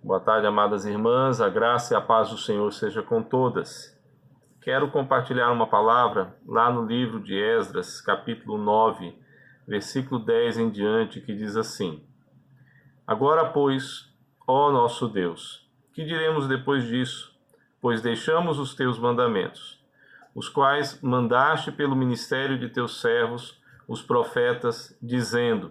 Boa tarde, amadas irmãs, a graça e a paz do Senhor seja com todas. Quero compartilhar uma palavra lá no livro de Esdras, capítulo 9, versículo 10 em diante, que diz assim: Agora, pois, ó nosso Deus, que diremos depois disso? Pois deixamos os teus mandamentos, os quais mandaste pelo ministério de teus servos, os profetas, dizendo: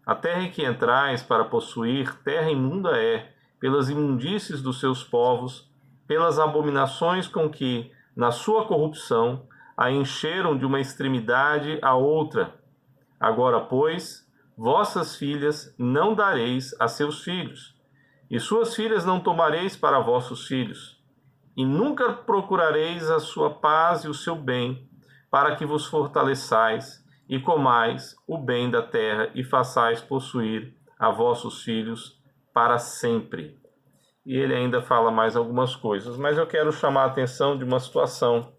A terra em que entrais para possuir, terra imunda é, pelas imundícies dos seus povos, pelas abominações com que, na sua corrupção, a encheram de uma extremidade a outra. Agora, pois, vossas filhas não dareis a seus filhos, e suas filhas não tomareis para vossos filhos, e nunca procurareis a sua paz e o seu bem, para que vos fortaleçais e comais o bem da terra e façais possuir a vossos filhos para sempre. E ele ainda fala mais algumas coisas, mas eu quero chamar a atenção de uma situação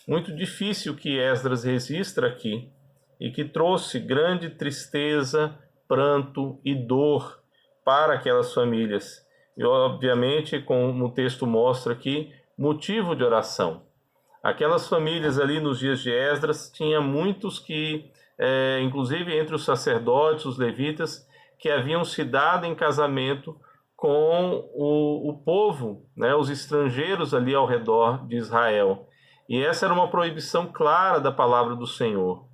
muito difícil que Esdras registra aqui e que trouxe grande tristeza, pranto e dor para aquelas famílias. E, obviamente, como o texto mostra aqui, motivo de oração. Aquelas famílias ali nos dias de Esdras, tinha muitos que, inclusive entre os sacerdotes, os levitas, que haviam se dado em casamento com o povo, né, os estrangeiros ali ao redor de Israel. E essa era uma proibição clara da palavra do Senhor.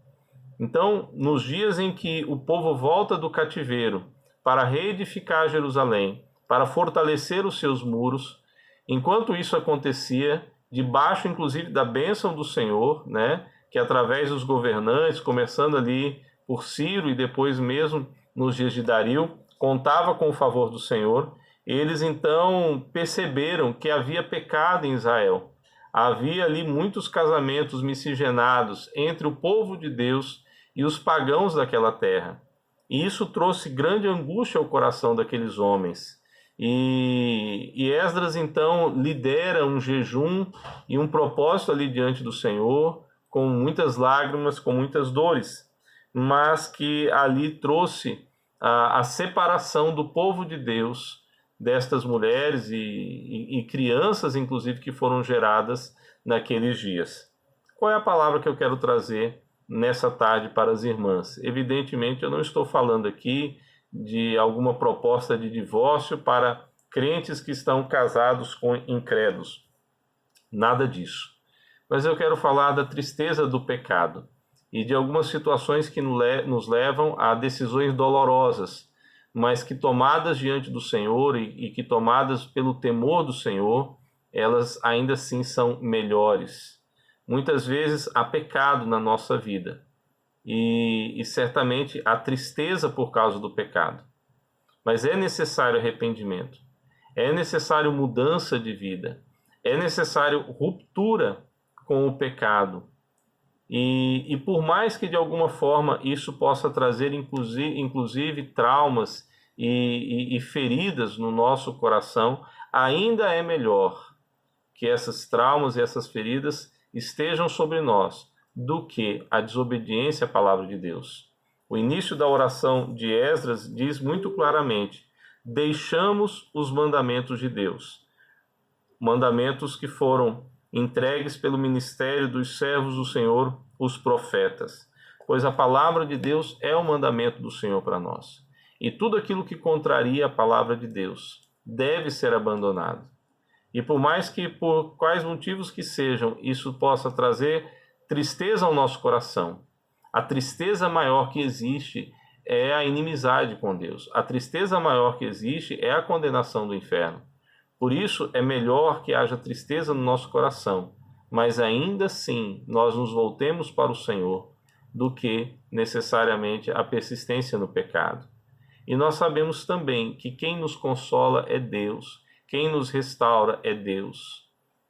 Então, nos dias em que o povo volta do cativeiro para reedificar Jerusalém, para fortalecer os seus muros, enquanto isso acontecia, debaixo inclusive da bênção do Senhor, né, que através dos governantes, começando ali por Ciro e depois mesmo nos dias de Dario, contava com o favor do Senhor, eles então perceberam que havia pecado em Israel. Havia ali muitos casamentos miscigenados entre o povo de Deus e os pagãos daquela terra. E isso trouxe grande angústia ao coração daqueles homens. E Esdras, então, lidera um jejum e um propósito ali diante do Senhor, com muitas lágrimas, com muitas dores, mas que ali trouxe a separação do povo de Deus destas mulheres e crianças, inclusive, que foram geradas naqueles dias. Qual é a palavra que eu quero trazer nessa tarde para as irmãs? Evidentemente, eu não estou falando aqui de alguma proposta de divórcio para crentes que estão casados com incrédulos. Nada disso. Mas eu quero falar da tristeza do pecado e de algumas situações que nos levam a decisões dolorosas, mas que tomadas diante do Senhor e que tomadas pelo temor do Senhor, elas ainda assim são melhores. Muitas vezes há pecado na nossa vida e certamente há tristeza por causa do pecado. Mas é necessário arrependimento, é necessário mudança de vida, é necessário ruptura com o pecado. E por mais que de alguma forma isso possa trazer inclusive traumas e feridas no nosso coração, ainda é melhor que essas traumas e essas feridas estejam sobre nós do que a desobediência à palavra de Deus. O início da oração de Esdras diz muito claramente: deixamos os mandamentos de Deus, mandamentos que foram entregues pelo ministério dos servos do Senhor, os profetas, pois a palavra de Deus é o mandamento do Senhor para nós. E tudo aquilo que contraria a palavra de Deus deve ser abandonado. E por mais que, por quais motivos que sejam, isso possa trazer tristeza ao nosso coração, a tristeza maior que existe é a inimizade com Deus. A tristeza maior que existe é a condenação do inferno. Por isso, é melhor que haja tristeza no nosso coração, mas ainda assim nós nos voltemos para o Senhor, do que necessariamente a persistência no pecado. E nós sabemos também que quem nos consola é Deus, quem nos restaura é Deus,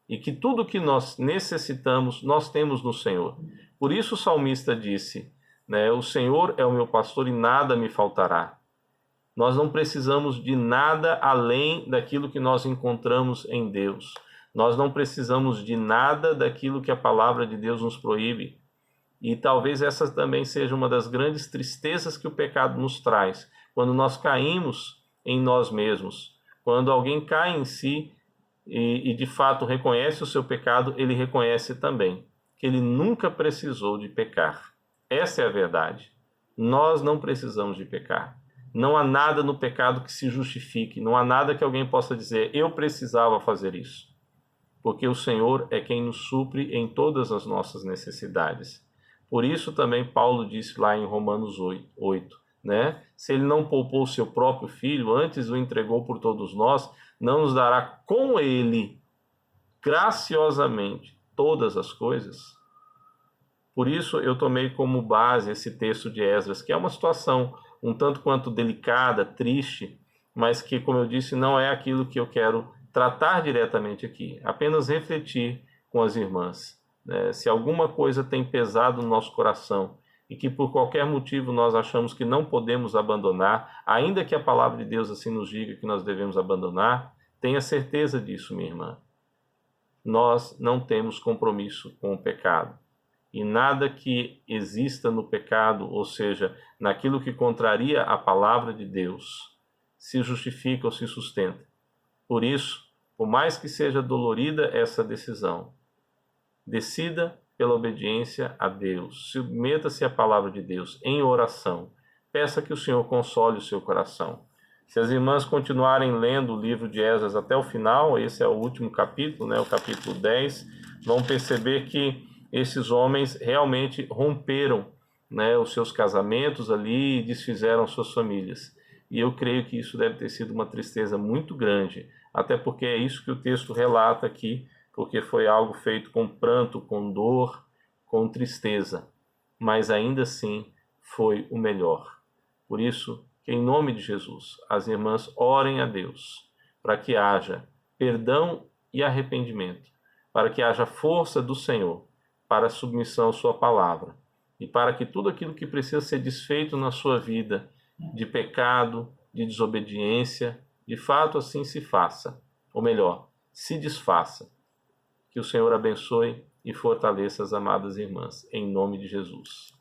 e que tudo que nós necessitamos, nós temos no Senhor. Por isso o salmista disse, né, o Senhor é o meu pastor e nada me faltará. Nós não precisamos de nada além daquilo que nós encontramos em Deus. Nós não precisamos de nada daquilo que a palavra de Deus nos proíbe. E talvez essa também seja uma das grandes tristezas que o pecado nos traz, quando nós caímos em nós mesmos, Quando alguém cai em si e de fato reconhece o seu pecado, ele reconhece também que ele nunca precisou de pecar. Essa é a verdade. Nós não precisamos de pecar. Não há nada no pecado que se justifique, não há nada que alguém possa dizer, eu precisava fazer isso. Porque o Senhor é quem nos supre em todas as nossas necessidades. Por isso também Paulo disse lá em Romanos 8, né? Se ele não poupou o seu próprio filho, antes o entregou por todos nós, não nos dará com ele, graciosamente, todas as coisas? Por isso eu tomei como base esse texto de Esdras, que é uma situação um tanto quanto delicada, triste, mas que, como eu disse, não é aquilo que eu quero tratar diretamente aqui, apenas refletir com as irmãs. Se alguma coisa tem pesado no nosso coração e que por qualquer motivo nós achamos que não podemos abandonar, ainda que a palavra de Deus assim nos diga que nós devemos abandonar, tenha certeza disso, minha irmã. Nós não temos compromisso com o pecado. E nada que exista no pecado, ou seja, naquilo que contraria a palavra de Deus, se justifica ou se sustenta. Por isso, por mais que seja dolorida essa decisão, decida pela obediência a Deus, submeta-se à palavra de Deus em oração, peça que o Senhor console o seu coração. Se as irmãs continuarem lendo o livro de Esdras até o final, esse é o último capítulo, o capítulo 10, vão perceber que esses homens realmente romperam, os seus casamentos ali e desfizeram suas famílias. E eu creio que isso deve ter sido uma tristeza muito grande, até porque é isso que o texto relata aqui, porque foi algo feito com pranto, com dor, com tristeza, mas ainda assim foi o melhor. Por isso, que em nome de Jesus, as irmãs orem a Deus para que haja perdão e arrependimento, para que haja força do Senhor para a submissão à sua palavra e para que tudo aquilo que precisa ser desfeito na sua vida, de pecado, de desobediência, de fato assim se faça, ou melhor, se desfaça. Que o Senhor abençoe e fortaleça as amadas irmãs, em nome de Jesus.